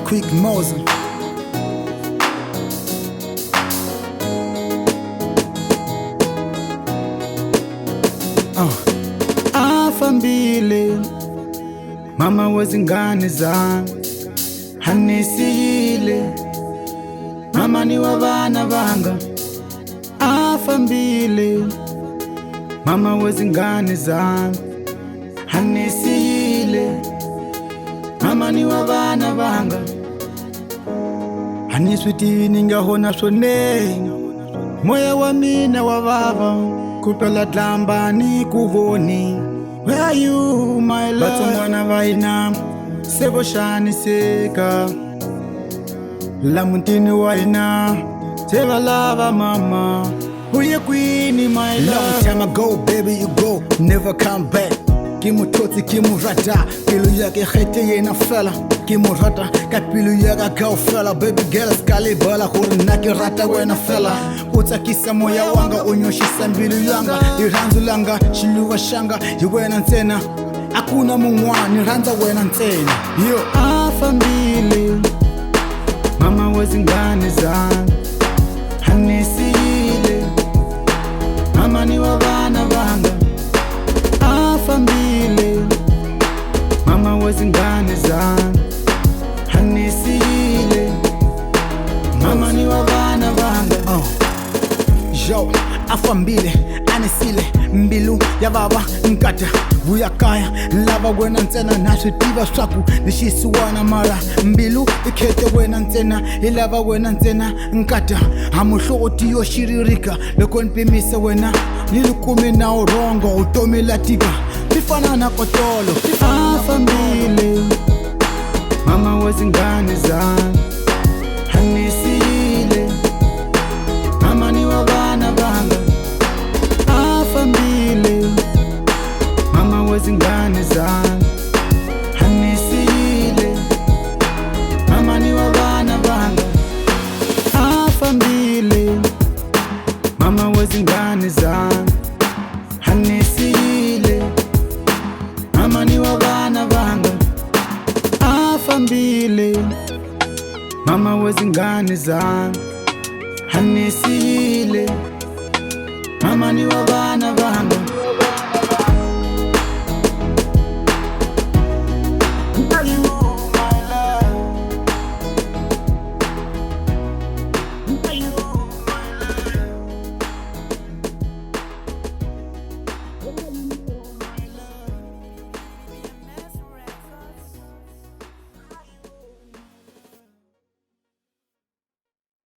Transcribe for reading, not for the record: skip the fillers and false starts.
quick Mose. Afambele, mama wazi ngani zangu hanisile, mama ni wabana banga. Afambele, mama wazi ngani zangu hanisile, mama ni wabana banga. Haniswiti ningahona swone, moya wa mina wa baba kupela tlamba ni kuvoni. Where are you my love? Batsongwana vaina sebo shani seka la muntini waina seva lava mama. Who you queenie my love? Long time ago baby you go, never come back. Kimu toti kimu rata, pilu yake khete yena fella. Kimu rata, ka pilu yaka kau fella. Baby girl skali bala huri naki rata wena fella. Utakisa moya wanga, unyoshisa mbilu yanga. Iranzu langa, shiluwa shanga, yuwena ntena. Akuna mungwani, ranza wena ntena. Yo Afambele, mama wazi ngani zangu hanisile, mama ni wabana banga. Afambele, mama wazi ngani zangu hanisile, mama ni wabana banga. Yo Afambele anisile, mbilu ya baba nkata vuya kaya lava wena ntena naswitiva swaku lexisiwana mara mbilu ikhete wena ntsena ilava wena ntsena nkata hamuhloti yo xiririka loko nipimisa wena nilikumi na urongo utomi latika tifana na kotolo. Afambele, mama wazi ngani zangu hanisile, mama ni wabana banga. Afambele, mama wazi ngani zangu hanisile, mama ni wabana banga. Afambele, mama wazi ngani zangu hanisile, mama ni wabana banga. Afambele, mama wazi ngani zangu hanisile, mama ni wabana banga.